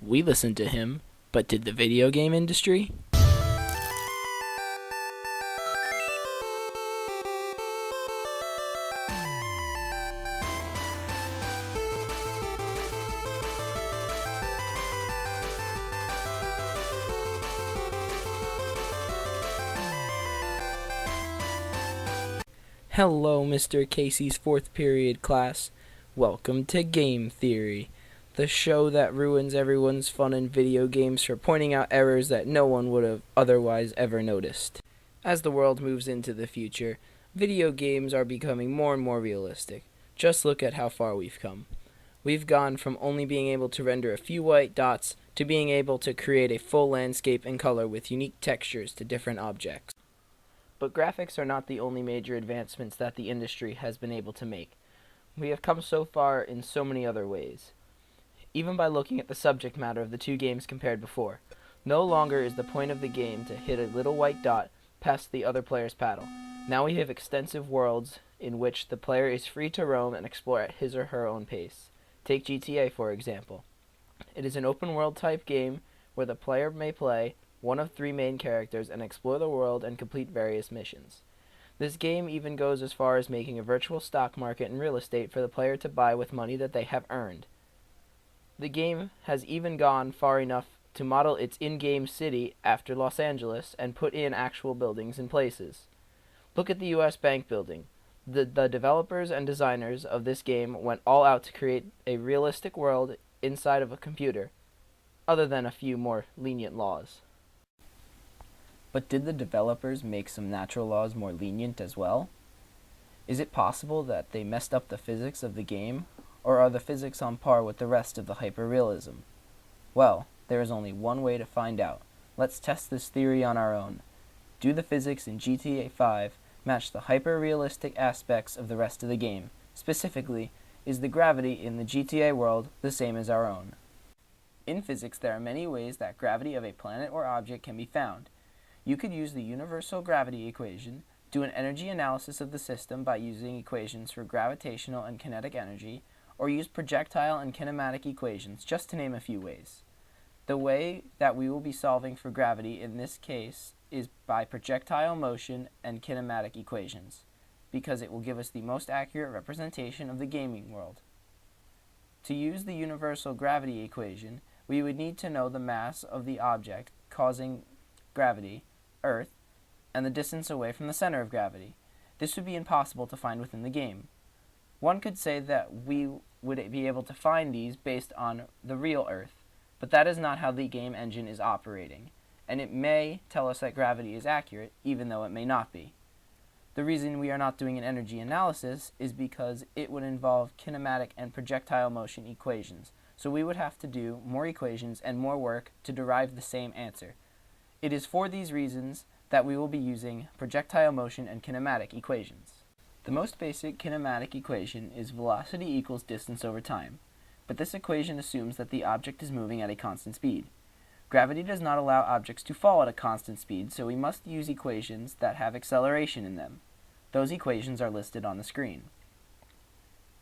We listened to him, but did the video game industry? Hello, Mr. Casey's fourth period class. Welcome to Game Theory, the show that ruins everyone's fun in video games for pointing out errors that no one would have otherwise ever noticed. As the world moves into the future, video games are becoming more and more realistic. Just look at how far we've come. We've gone from only being able to render a few white dots to being able to create a full landscape in color with unique textures to different objects. But graphics are not the only major advancements that the industry has been able to make. We have come so far in so many other ways. Even by looking at the subject matter of the two games compared before, no longer is the point of the game to hit a little white dot past the other player's paddle. Now we have extensive worlds in which the player is free to roam and explore at his or her own pace. Take GTA, for example. It is an open world type game where the player may play one of three main characters and explore the world and complete various missions. This game even goes as far as making a virtual stock market in real estate for the player to buy with money that they have earned. The game has even gone far enough to model its in-game city after Los Angeles and put in actual buildings and places. Look at the US Bank building. The developers and designers of this game went all out to create a realistic world inside of a computer, other than a few more lenient laws. But did the developers make some natural laws more lenient as well? Is it possible that they messed up the physics of the game, or are the physics on par with the rest of the hyperrealism? Well, there is only one way to find out. Let's test this theory on our own. Do the physics in GTA 5 match the hyperrealistic aspects of the rest of the game? Specifically, is the gravity in the GTA world the same as our own? In physics, there are many ways that gravity of a planet or object can be found. You could use the universal gravity equation, do an energy analysis of the system by using equations for gravitational and kinetic energy, or use projectile and kinematic equations, just to name a few ways. The way that we will be solving for gravity in this case is by projectile motion and kinematic equations, because it will give us the most accurate representation of the gaming world. To use the universal gravity equation, we would need to know the mass of the object causing gravity, Earth, and the distance away from the center of gravity. This would be impossible to find within the game. One could say that we would be able to find these based on the real Earth, but that is not how the game engine is operating, and it may tell us that gravity is accurate, even though it may not be. The reason we are not doing an energy analysis is because it would involve kinematic and projectile motion equations, so we would have to do more equations and more work to derive the same answer. It is for these reasons that we will be using projectile motion and kinematic equations. The most basic kinematic equation is velocity equals distance over time, but this equation assumes that the object is moving at a constant speed. Gravity does not allow objects to fall at a constant speed, so we must use equations that have acceleration in them. Those equations are listed on the screen.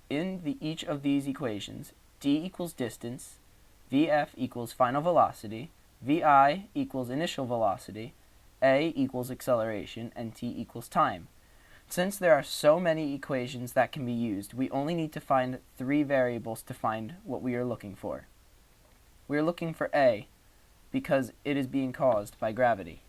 In each of these equations, d equals distance, vf equals final velocity, vi equals initial velocity, a equals acceleration, and t equals time. Since there are so many equations that can be used, we only need to find three variables to find what we are looking for. We are looking for a, because it is being caused by gravity.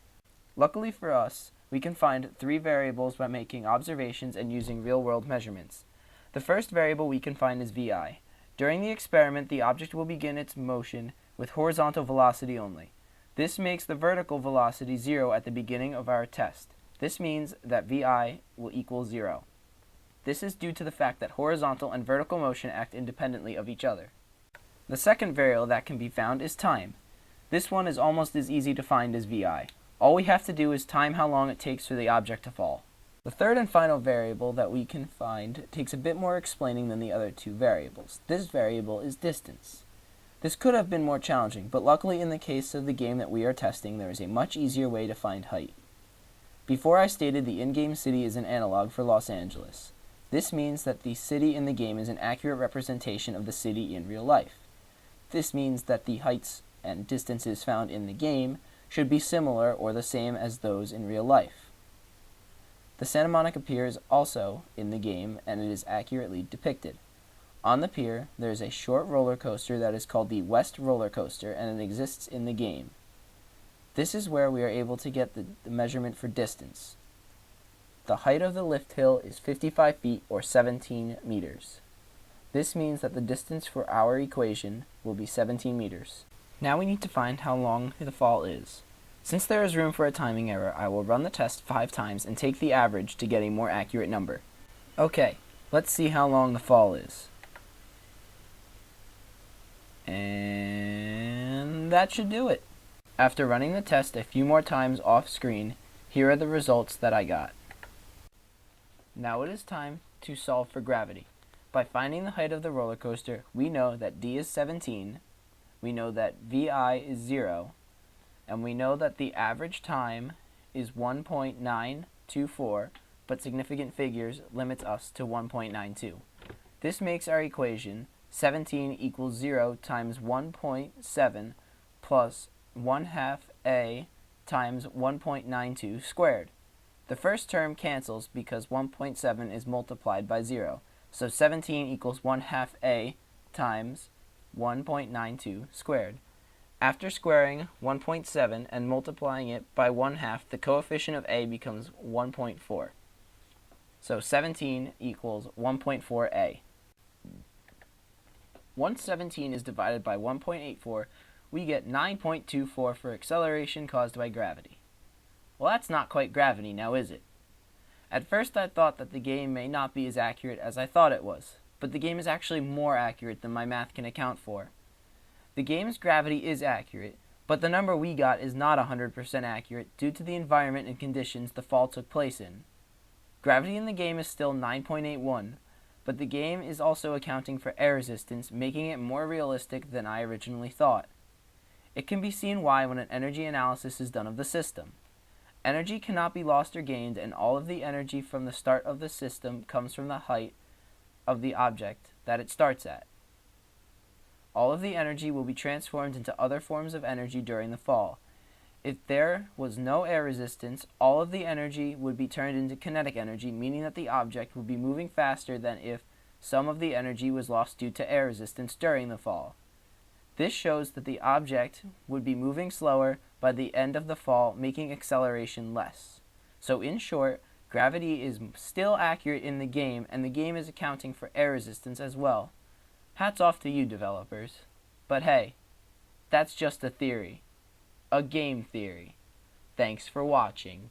Luckily for us, we can find three variables by making observations and using real-world measurements. The first variable we can find is vi. During the experiment, the object will begin its motion with horizontal velocity only. This makes the vertical velocity 0 at the beginning of our test. This means that vi will equal 0. This is due to the fact that horizontal and vertical motion act independently of each other. The second variable that can be found is time. This one is almost as easy to find as vi. All we have to do is time how long it takes for the object to fall. The third and final variable that we can find takes a bit more explaining than the other two variables. This variable is distance. This could have been more challenging, but luckily in the case of the game that we are testing, there is a much easier way to find height. Before I stated the in-game city is an analog for Los Angeles. This means that the city in the game is an accurate representation of the city in real life. This means that the heights and distances found in the game should be similar or the same as those in real life. The Santa Monica Pier is also in the game, and it is accurately depicted. On the pier, there is a short roller coaster that is called the West Roller Coaster, and it exists in the game. This is where we are able to get the measurement for distance. The height of the lift hill is 55 feet or 17 meters. This means that the distance for our equation will be 17 meters. Now we need to find how long the fall is. Since there is room for a timing error, I will run the test 5 times and take the average to get a more accurate number. Okay, let's see how long the fall is. And that should do it. After running the test a few more times off screen, here are the results that I got. Now it is time to solve for gravity. By finding the height of the roller coaster, we know that d is 17, we know that vi is 0, and we know that the average time is 1.924, but significant figures limits us to 1.92. This makes our equation 17 equals 0 times 1.7 plus 1/2 a times 1.92 squared. The first term cancels because 1.7 is multiplied by 0, so 17 equals 1/2 a times 1.92 squared. After squaring 1.7 and multiplying it by 1/2, the coefficient of a becomes 1.4. So 17 equals 1.4a. Once 17 is divided by 1.84, we get 9.24 for acceleration caused by gravity. Well, that's not quite gravity now, is it? At first I thought that the game may not be as accurate as I thought it was, but the game is actually more accurate than my math can account for. The game's gravity is accurate, but the number we got is not 100% accurate due to the environment and conditions the fall took place in. Gravity in the game is still 9.81, but the game is also accounting for air resistance, making it more realistic than I originally thought. It can be seen why when an energy analysis is done of the system. Energy cannot be lost or gained, and all of the energy from the start of the system comes from the height of the object that it starts at. All of the energy will be transformed into other forms of energy during the fall. If there was no air resistance, all of the energy would be turned into kinetic energy, meaning that the object would be moving faster than if some of the energy was lost due to air resistance during the fall. This shows that the object would be moving slower by the end of the fall, making acceleration less. So in short, gravity is still accurate in the game, and the game is accounting for air resistance as well. Hats off to you, developers. But hey, that's just a theory. A game theory. Thanks for watching.